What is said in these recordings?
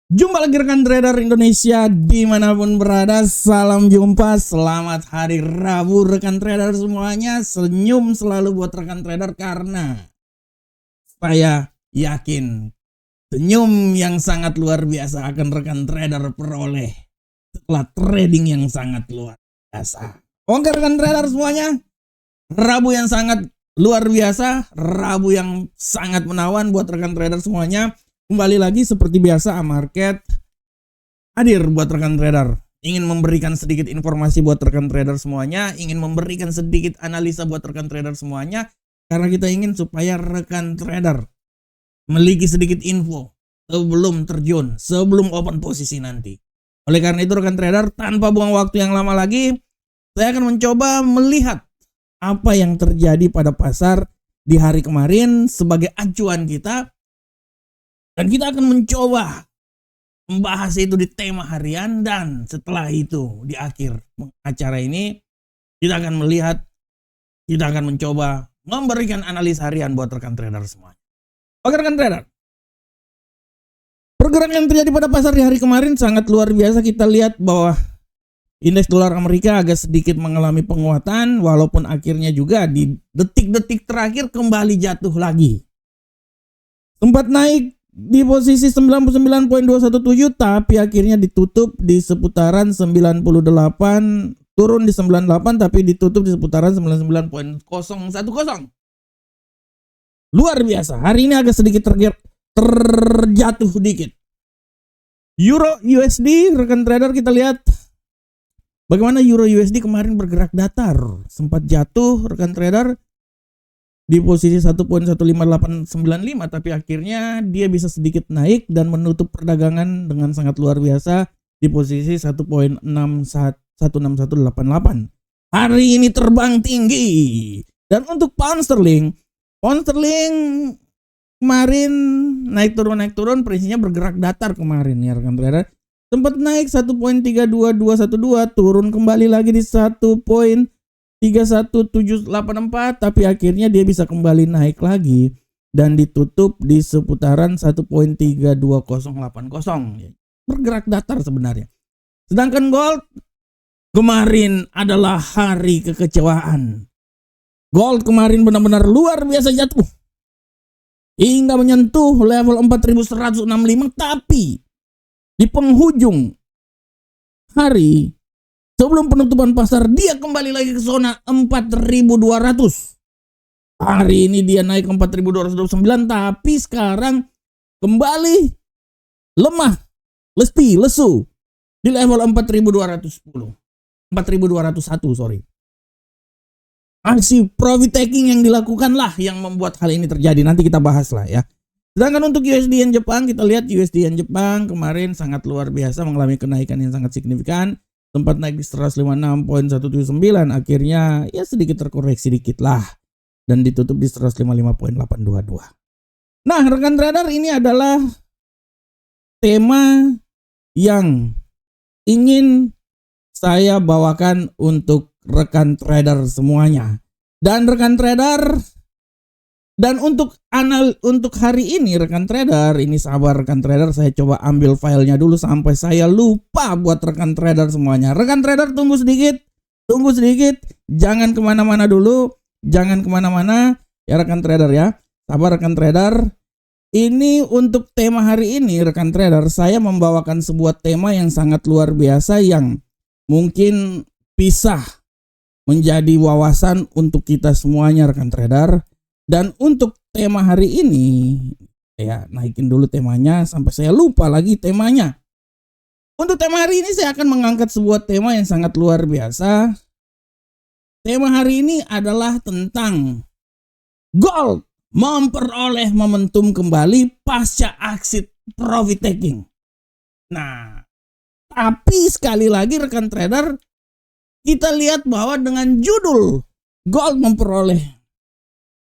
Jumpa lagi rekan trader Indonesia dimanapun berada. Salam jumpa, selamat hari Rabu rekan trader semuanya. Senyum selalu buat rekan trader karena saya yakin senyum yang sangat luar biasa akan rekan trader peroleh setelah trading yang sangat luar biasa. Oke rekan trader semuanya, Rabu yang sangat luar biasa, Rabu yang sangat menawan buat rekan trader semuanya. Kembali lagi seperti biasa, market hadir buat rekan trader. Ingin memberikan sedikit informasi buat rekan trader semuanya, ingin memberikan sedikit analisa buat rekan trader semuanya, karena kita ingin supaya rekan trader memiliki sedikit info sebelum terjun, sebelum open posisi nanti. Oleh karena itu rekan trader, tanpa buang waktu yang lama lagi, saya akan mencoba melihat apa yang terjadi pada pasar di hari kemarin sebagai acuan kita. Dan kita akan mencoba membahas itu di tema harian, dan setelah itu di akhir acara ini kita akan melihat, kita akan mencoba memberikan analisa harian buat rekan trader semua. Oke rekan trader, pergerakan yang terjadi pada pasar di hari kemarin sangat luar biasa. Kita lihat bahwa indeks dolar Amerika agak sedikit mengalami penguatan, walaupun akhirnya juga di detik-detik terakhir kembali jatuh lagi. Sempat naik di posisi 99.217, tapi akhirnya ditutup di seputaran 98, turun di 98 tapi ditutup di seputaran 99.010. Luar biasa. Hari ini agak sedikit terjatuh dikit. Euro USD rekan trader, kita lihat bagaimana Euro USD kemarin bergerak datar, sempat jatuh rekan trader di posisi 1.15895, tapi akhirnya dia bisa sedikit naik dan menutup perdagangan dengan sangat luar biasa di posisi 1.16188. Hari ini terbang tinggi. Dan untuk pound sterling kemarin naik turun, prinsipnya bergerak datar kemarin ya rekan trader. Sempat naik 1.32212, turun kembali lagi di 1.31784, tapi akhirnya dia bisa kembali naik lagi dan ditutup di seputaran 1.32080. Bergerak datar sebenarnya. Sedangkan gold kemarin adalah hari kekecewaan. Gold kemarin benar-benar luar biasa jatuh hingga menyentuh level 4165, tapi di penghujung hari sebelum penutupan pasar dia kembali lagi ke zona 4.200. Hari ini dia naik ke 4.229, tapi sekarang kembali lemah, lesu di level 4.201, sorry. Aksi profit taking yang dilakukan lah yang membuat hal ini terjadi. Nanti kita bahas lah ya. Sedangkan untuk USD Yen Jepang, kita lihat USD Yen Jepang kemarin sangat luar biasa mengalami kenaikan yang sangat signifikan. Sempat naik di 156.179, akhirnya ya sedikit terkoreksi dikit lah dan ditutup di 155.822. Nah rekan trader, ini adalah tema yang ingin saya bawakan untuk rekan trader semuanya. Dan rekan trader, dan untuk hari ini rekan trader, ini sabar rekan trader, saya coba ambil filenya dulu sampai saya lupa buat rekan trader semuanya. Rekan trader tunggu sedikit, jangan kemana-mana dulu, ya rekan trader ya. Sabar rekan trader. Ini untuk tema hari ini rekan trader, saya membawakan sebuah tema yang sangat luar biasa yang mungkin bisa menjadi wawasan untuk kita semuanya rekan trader. Dan untuk tema hari ini, ya naikin dulu temanya sampai saya lupa lagi temanya. Untuk tema hari ini saya akan mengangkat sebuah tema yang sangat luar biasa. Tema hari ini adalah tentang gold memperoleh momentum kembali pasca aksi profit taking. Nah, tapi sekali lagi rekan trader, kita lihat bahwa dengan judul gold memperoleh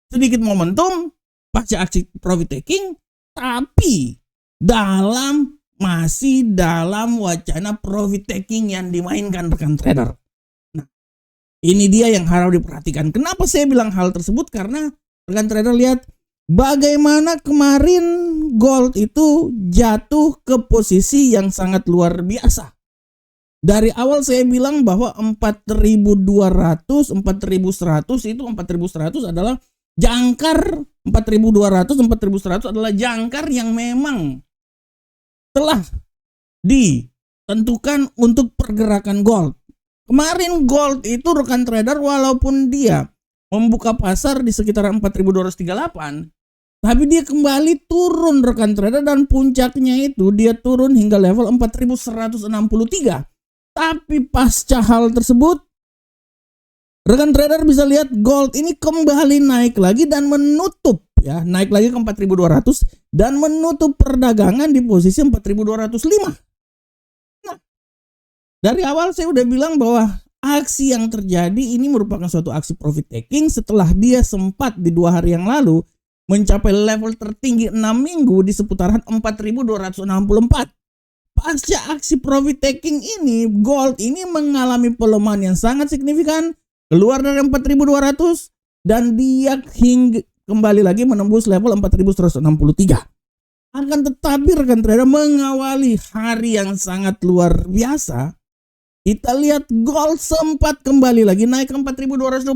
sedikit momentum pasca aksi profit taking, tapi masih dalam wacana profit taking yang dimainkan rekan trader. Nah, ini dia yang harus diperhatikan. Kenapa saya bilang hal tersebut? Karena rekan trader lihat bagaimana kemarin gold itu jatuh ke posisi yang sangat luar biasa. Dari awal saya bilang bahwa 4.200, 4.100 itu 4.100 adalah jangkar, 4.200, 4.100 adalah jangkar yang memang telah ditentukan untuk pergerakan gold. Kemarin gold itu rekan trader walaupun dia membuka pasar di sekitar 4.238, tapi dia kembali turun rekan trader, dan puncaknya itu dia turun hingga level 4.163. Tapi pasca hal tersebut, rekan trader bisa lihat gold ini kembali naik lagi dan menutup, ya, naik lagi ke 4.200 dan menutup perdagangan di posisi 4.205. Nah, dari awal saya udah bilang bahwa aksi yang terjadi ini merupakan suatu aksi profit taking setelah dia sempat di 2 hari yang lalu mencapai level tertinggi 6 minggu di seputaran 4.264. Pasca aksi profit taking ini, gold ini mengalami pelemahan yang sangat signifikan, keluar dari 4.200 dan dia hingga kembali lagi menembus level 4.163. Akan tetapi rekan trader, mengawali hari yang sangat luar biasa, kita lihat gold sempat kembali lagi naik ke 4.229.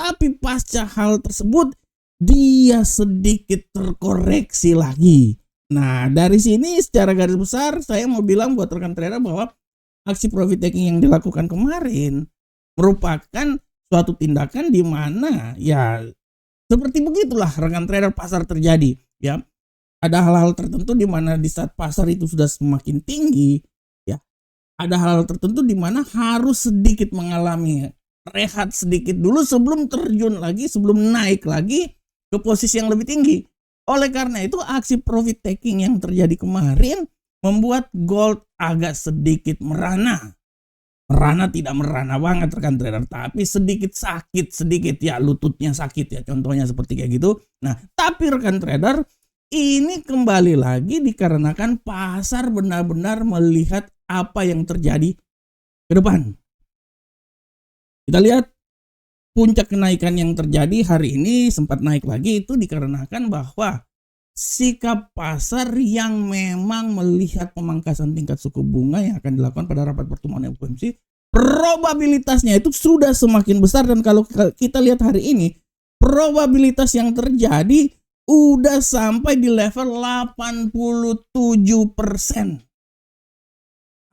Tapi pasca hal tersebut dia sedikit terkoreksi lagi. Nah, dari sini secara garis besar saya mau bilang buat rekan trader bahwa aksi profit taking yang dilakukan kemarin merupakan suatu tindakan di mana ya seperti begitulah rekan trader pasar terjadi, ya. Ada hal-hal tertentu di mana di saat pasar itu sudah semakin tinggi, ya. Ada hal-hal tertentu di mana harus sedikit mengalami rehat sedikit dulu sebelum terjun lagi, sebelum naik lagi ke posisi yang lebih tinggi. Oleh karena itu aksi profit taking yang terjadi kemarin membuat gold agak sedikit merana. Merana tidak merana banget rekan trader, tapi sedikit sakit, sedikit ya, lututnya sakit ya, contohnya seperti kayak gitu. Nah, tapi rekan trader, ini kembali lagi dikarenakan pasar benar-benar melihat apa yang terjadi ke depan. Kita lihat puncak kenaikan yang terjadi hari ini sempat naik lagi itu dikarenakan bahwa sikap pasar yang memang melihat pemangkasan tingkat suku bunga yang akan dilakukan pada rapat pertemuan FOMC, probabilitasnya itu sudah semakin besar. Dan kalau kita lihat hari ini, probabilitas yang terjadi udah sampai di level 87%.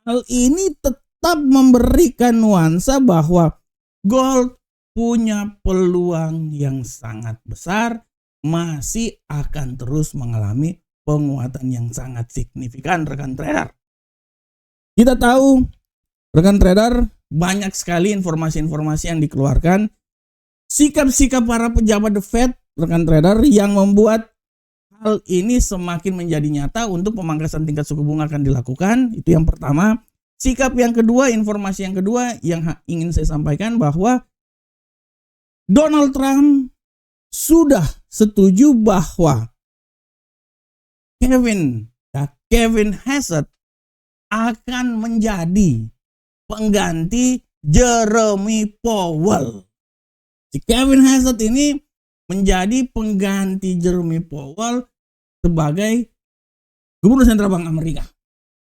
Hal ini tetap memberikan nuansa bahwa gold punya peluang yang sangat besar, masih akan terus mengalami penguatan yang sangat signifikan rekan trader. Kita tahu rekan trader, banyak sekali informasi-informasi yang dikeluarkan, sikap-sikap para pejabat The Fed rekan trader yang membuat hal ini semakin menjadi nyata untuk pemangkasan tingkat suku bunga akan dilakukan. Itu yang pertama. Sikap yang kedua, informasi yang kedua yang ingin saya sampaikan bahwa Donald Trump sudah setuju bahwa Kevin Hassett akan menjadi pengganti Jeremy Powell. Si Kevin Hassett ini menjadi pengganti Jeremy Powell sebagai Gubernur Sentral Bank Amerika.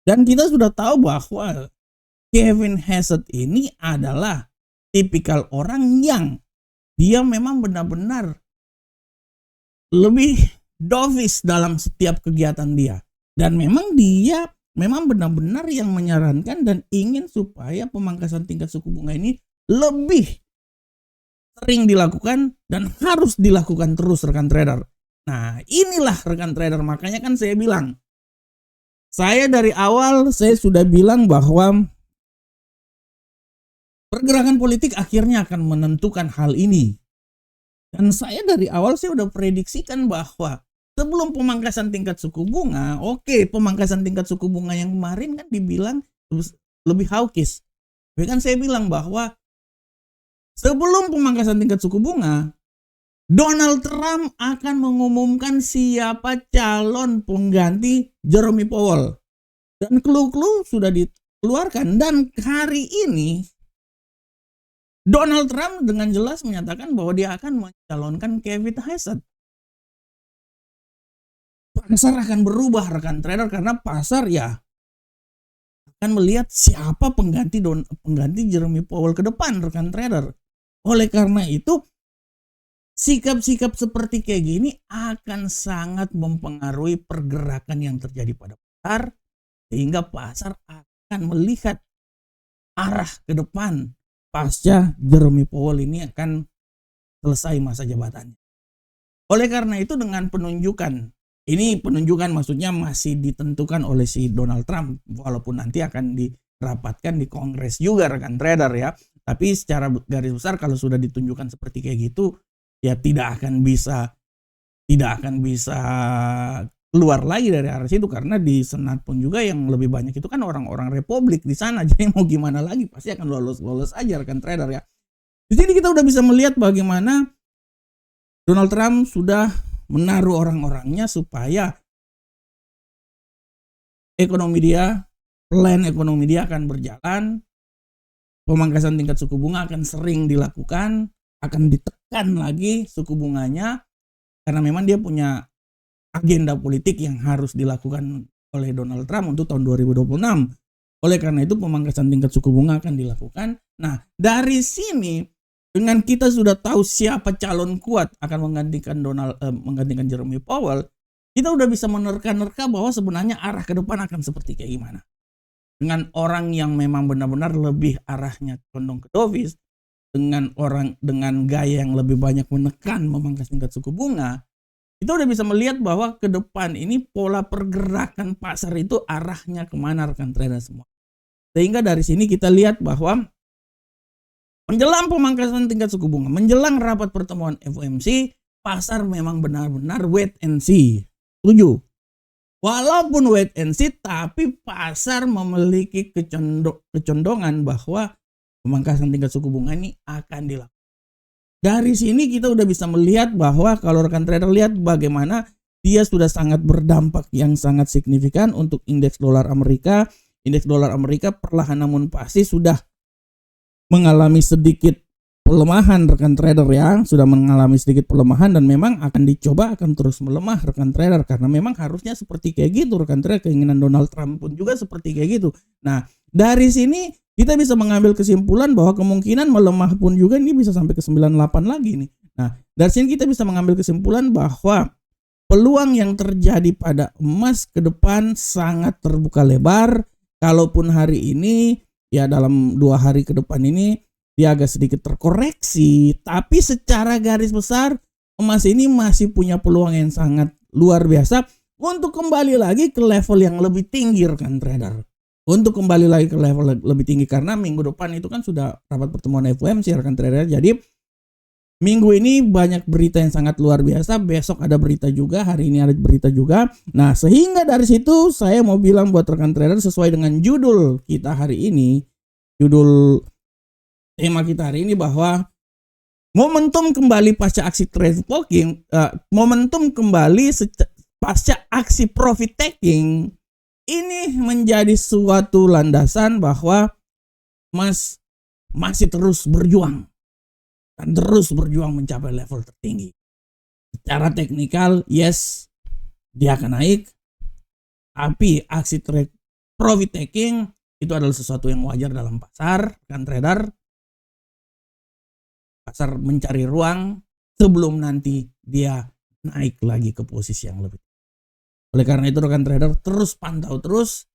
Dan kita sudah tahu bahwa Kevin Hassett ini adalah tipikal orang yang dia memang benar-benar lebih dovish dalam setiap kegiatan dia. Dan memang dia memang benar-benar yang menyarankan dan ingin supaya pemangkasan tingkat suku bunga ini lebih sering dilakukan dan harus dilakukan terus rekan trader. Nah, inilah rekan trader, makanya kan saya bilang, saya dari awal saya sudah bilang bahwa pergerakan politik akhirnya akan menentukan hal ini. Dan saya dari awal saya udah prediksikan bahwa sebelum pemangkasan tingkat suku bunga, pemangkasan tingkat suku bunga yang kemarin kan dibilang lebih hawkish. Tapi kan saya bilang bahwa sebelum pemangkasan tingkat suku bunga, Donald Trump akan mengumumkan siapa calon pengganti Jeremy Powell. Dan clue-clue sudah dikeluarkan. Dan hari ini Donald Trump dengan jelas menyatakan bahwa dia akan mencalonkan Kevin Hassett. pasar akan berubah rekan trader, karena pasar ya akan melihat siapa pengganti Jeremy Powell ke depan rekan trader. Oleh karena itu sikap-sikap seperti kayak gini akan sangat mempengaruhi pergerakan yang terjadi pada pasar, sehingga pasar akan melihat arah ke depan pasca Jeremy Powell ini akan selesai masa jabatannya. Oleh karena itu dengan penunjukan maksudnya masih ditentukan oleh si Donald Trump, walaupun nanti akan dirapatkan di Kongres juga rekan trader ya. Tapi secara garis besar kalau sudah ditunjukkan seperti kayak gitu, ya tidak akan bisa keluar lagi dari arah situ, karena di Senat pun juga yang lebih banyak itu kan orang-orang Republik di sana. Jadi mau gimana lagi, pasti akan lolos aja rekan trader ya. Di sini kita udah bisa melihat bagaimana Donald Trump sudah menaruh orang-orangnya supaya plan ekonomi dia akan berjalan. Pemangkasan tingkat suku bunga akan sering dilakukan, akan ditekan lagi suku bunganya, karena memang dia punya agenda politik yang harus dilakukan oleh Donald Trump untuk tahun 2026. Oleh karena itu pemangkasan tingkat suku bunga akan dilakukan. Nah, dari sini dengan kita sudah tahu siapa calon kuat akan menggantikan Jeremy Powell, kita udah bisa menerka-nerka bahwa sebenarnya arah ke depan akan seperti kayak gimana. Dengan orang yang memang benar-benar lebih arahnya condong ke dovish, dengan gaya yang lebih banyak menekan memangkas tingkat suku bunga, kita udah bisa melihat bahwa ke depan ini pola pergerakan pasar itu arahnya kemana rekan trader semua. Sehingga dari sini kita lihat bahwa menjelang pemangkasan tingkat suku bunga, menjelang rapat pertemuan FOMC, pasar memang benar-benar wait and see. Setuju? Walaupun wait and see, tapi pasar memiliki kecondongan bahwa pemangkasan tingkat suku bunga ini akan dilakukan. Dari sini kita udah bisa melihat bahwa kalau rekan trader lihat bagaimana dia sudah sangat berdampak yang sangat signifikan untuk indeks dolar Amerika. Indeks dolar Amerika perlahan namun pasti sudah mengalami sedikit pelemahan rekan trader ya, sudah mengalami sedikit pelemahan dan memang akan terus melemah rekan trader, karena memang harusnya seperti kayak gitu rekan trader. Keinginan Donald Trump pun juga seperti kayak gitu. Nah, dari sini kita bisa mengambil kesimpulan bahwa kemungkinan melemah pun juga ini bisa sampai ke 98 lagi nih. Nah, dari sini kita bisa mengambil kesimpulan bahwa peluang yang terjadi pada emas ke depan sangat terbuka lebar. Kalaupun hari ini ya dalam 2 hari ke depan ini dia agak sedikit terkoreksi, tapi secara garis besar emas ini masih punya peluang yang sangat luar biasa untuk kembali lagi ke level yang lebih tinggi rekan trader. Untuk kembali lagi ke level lebih tinggi, karena minggu depan itu kan sudah rapat pertemuan FOMC rekan trader. Jadi minggu ini banyak berita yang sangat luar biasa. Besok ada berita juga, hari ini ada berita juga. Nah, sehingga dari situ saya mau bilang buat rekan trader sesuai dengan judul kita hari ini, judul tema kita hari ini, bahwa momentum kembali pasca aksi trade blocking, momentum kembali pasca aksi profit taking ini menjadi suatu landasan bahwa emas masih terus berjuang dan terus berjuang mencapai level tertinggi. Secara teknikal, yes, dia akan naik, tapi aksi trade profit taking itu adalah sesuatu yang wajar dalam pasar kan trader. Pasar mencari ruang sebelum nanti dia naik lagi ke posisi yang lebih. Oleh karena itu rekan trader terus pantau terus,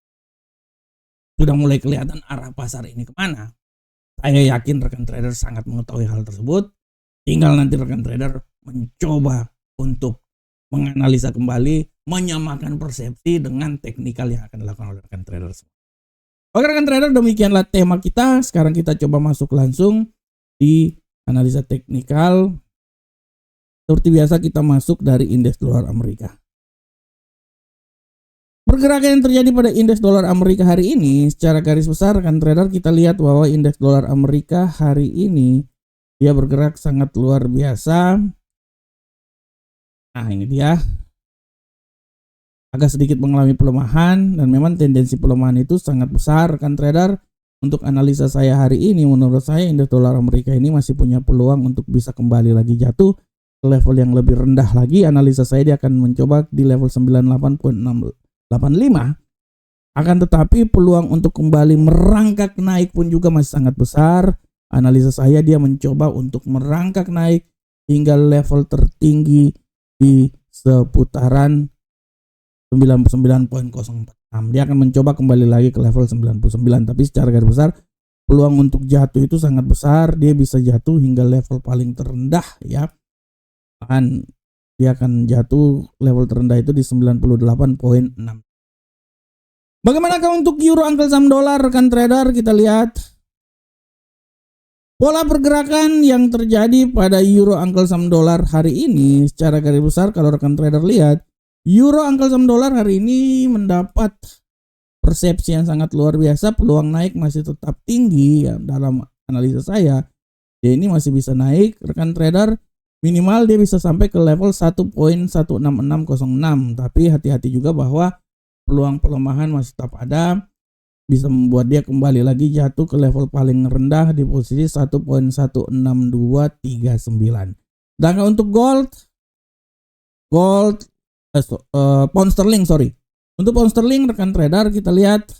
sudah mulai kelihatan arah pasar ini kemana. Saya yakin rekan trader sangat mengetahui hal tersebut. Tinggal nanti rekan trader mencoba untuk menganalisa kembali, menyamakan persepsi dengan teknikal yang akan dilakukan oleh rekan trader. Oke rekan trader, demikianlah tema kita. Sekarang kita coba masuk langsung di analisa teknikal. Seperti biasa kita masuk dari indeks dolar Amerika. Pergerakan yang terjadi pada indeks dolar Amerika hari ini secara garis besar rekan trader, kita lihat bahwa indeks dolar Amerika hari ini dia bergerak sangat luar biasa. Nah, ini dia. Agak sedikit mengalami pelemahan dan memang tendensi pelemahan itu sangat besar rekan trader. Untuk analisa saya hari ini, menurut saya indeks dolar Amerika ini masih punya peluang untuk bisa kembali lagi jatuh ke level yang lebih rendah lagi. Analisa saya dia akan mencoba di level 98.685. Akan tetapi peluang untuk kembali merangkak naik pun juga masih sangat besar. Analisa saya dia mencoba untuk merangkak naik hingga level tertinggi di seputaran 99.046. Dia akan mencoba kembali lagi ke level 99, tapi secara garis besar peluang untuk jatuh itu sangat besar. Dia bisa jatuh hingga level paling terendah ya. Bahkan dia akan jatuh level terendah itu di 98.6. Bagaimanakah untuk euro angkel saham dolar rekan trader? Kita lihat pola pergerakan yang terjadi pada euro angkel saham dolar hari ini. Secara garis besar kalau rekan trader lihat, euro angkel saham dolar hari ini mendapat persepsi yang sangat luar biasa. Peluang naik masih tetap tinggi ya, dalam analisa saya. Dia ini masih bisa naik rekan trader. Minimal dia bisa sampai ke level 1.16606. Tapi hati-hati juga bahwa peluang pelemahan masih tetap ada, bisa membuat dia kembali lagi jatuh ke level paling rendah di posisi 1.16239. Dan untuk pound sterling, untuk pound sterling rekan trader kita lihat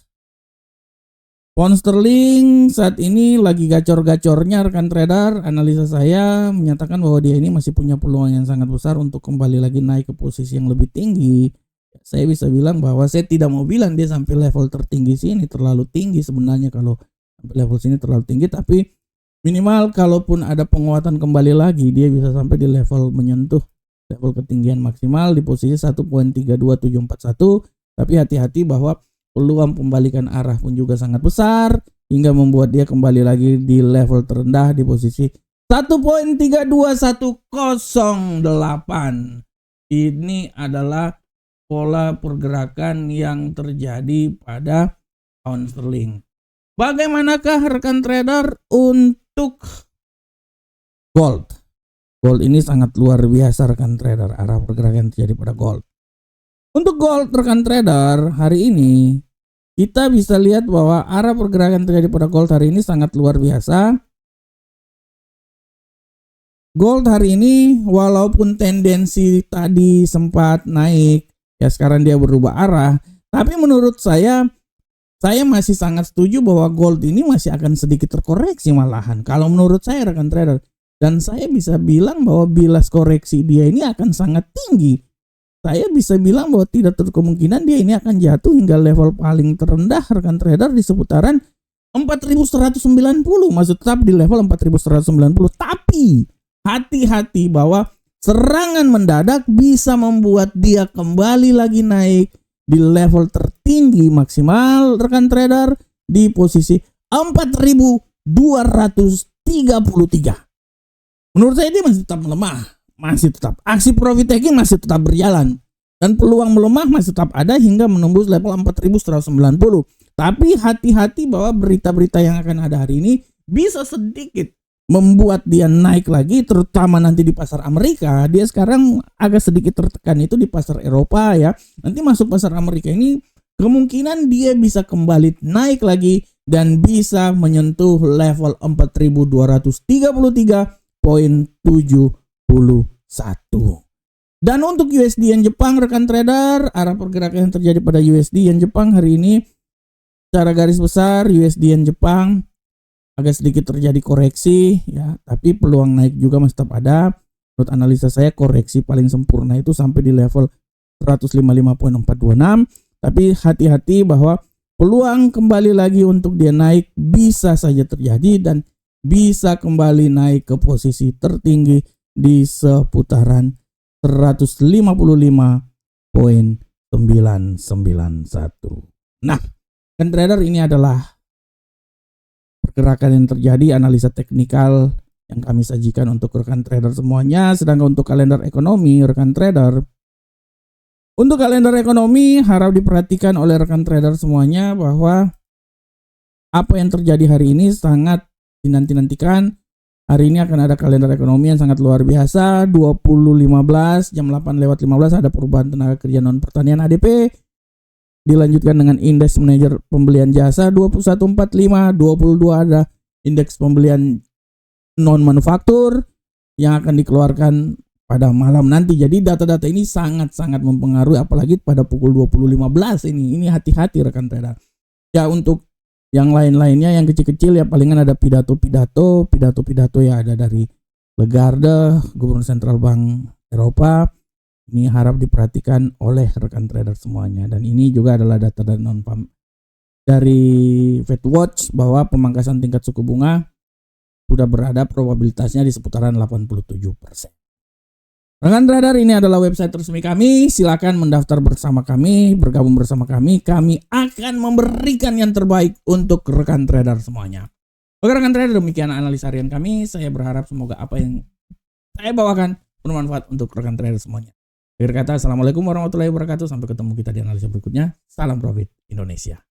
pound sterling saat ini lagi gacor-gacornya rekan trader. Analisa saya menyatakan bahwa dia ini masih punya peluang yang sangat besar untuk kembali lagi naik ke posisi yang lebih tinggi. Saya bisa bilang bahwa saya tidak mau bilang dia sampai level tertinggi sini, terlalu tinggi sebenarnya. Kalau sampai level sini terlalu tinggi, tapi minimal kalaupun ada penguatan kembali lagi, dia bisa sampai di level menyentuh level ketinggian maksimal di posisi 1.32741. Tapi hati-hati bahwa peluang pembalikan arah pun juga sangat besar hingga membuat dia kembali lagi di level terendah di posisi 1.32108. Ini adalah pola pergerakan yang terjadi pada pound sterling. Bagaimanakah rekan trader untuk gold? Gold ini sangat luar biasa rekan trader, arah pergerakan yang terjadi pada gold. Untuk gold rekan trader hari ini kita bisa lihat bahwa arah pergerakan yang terjadi pada gold hari ini sangat luar biasa. Gold hari ini walaupun tendensi tadi sempat naik, ya sekarang dia berubah arah. Tapi menurut saya masih sangat setuju bahwa gold ini masih akan sedikit terkoreksi malahan. Kalau menurut saya rekan trader. Dan saya bisa bilang bahwa bilas koreksi dia ini akan sangat tinggi. Saya bisa bilang bahwa tidak tertutup kemungkinan dia ini akan jatuh hingga level paling terendah rekan trader di seputaran 4190. Masih tetap di level 4190. Tapi hati-hati bahwa serangan mendadak bisa membuat dia kembali lagi naik di level tertinggi maksimal rekan trader di posisi 4233. Menurut saya dia masih tetap melemah, masih tetap aksi profit taking masih tetap berjalan dan peluang melemah masih tetap ada hingga menembus level 4190. Tapi hati-hati bahwa berita-berita yang akan ada hari ini bisa sedikit membuat dia naik lagi, terutama nanti di pasar Amerika. Dia sekarang agak sedikit tertekan itu di pasar Eropa ya. Nanti masuk pasar Amerika ini kemungkinan dia bisa kembali naik lagi dan bisa menyentuh level 4233.71. Dan untuk USD Yen Jepang rekan trader, arah pergerakan yang terjadi pada USD Yen Jepang hari ini secara garis besar USD Yen Jepang agak sedikit terjadi koreksi ya, tapi peluang naik juga masih tetap ada. Menurut analisa saya koreksi paling sempurna itu sampai di level 155.426. Tapi hati-hati bahwa peluang kembali lagi untuk dia naik bisa saja terjadi dan bisa kembali naik ke posisi tertinggi di seputaran 155.991. Nah, kan trader ini adalah pergerakan yang terjadi, analisa teknikal yang kami sajikan untuk rekan trader semuanya. Sedangkan untuk kalender ekonomi rekan trader, untuk kalender ekonomi harap diperhatikan oleh rekan trader semuanya bahwa apa yang terjadi hari ini sangat dinanti-nantikan. Hari ini akan ada kalender ekonomi yang sangat luar biasa. 20.15 jam 8:15 ada perubahan tenaga kerja non pertanian ADP. Dilanjutkan dengan indeks manajer pembelian jasa 2145, 22 ada indeks pembelian non manufaktur yang akan dikeluarkan pada malam nanti. Jadi data-data ini sangat-sangat mempengaruhi, apalagi pada pukul 20.15 ini. Ini hati-hati rekan trader. Ya, untuk yang lain-lainnya yang kecil-kecil ya palingan ada pidato ya ada dari Lagarde, Gubernur Sentral Bank Eropa. Ini harap diperhatikan oleh rekan trader semuanya. Dan ini juga adalah data dari dari FedWatch bahwa pemangkasan tingkat suku bunga sudah berada probabilitasnya di seputaran 87%. Rekan trader, ini adalah website resmi kami. Silakan mendaftar bersama kami, bergabung bersama kami. Kami akan memberikan yang terbaik untuk rekan trader semuanya. Oke rekan trader, demikian analisa harian kami. Saya berharap semoga apa yang saya bawakan bermanfaat untuk rekan trader semuanya. Akhir kata, assalamualaikum warahmatullahi wabarakatuh. Sampai ketemu kita di analisa berikutnya. Salam profit Indonesia.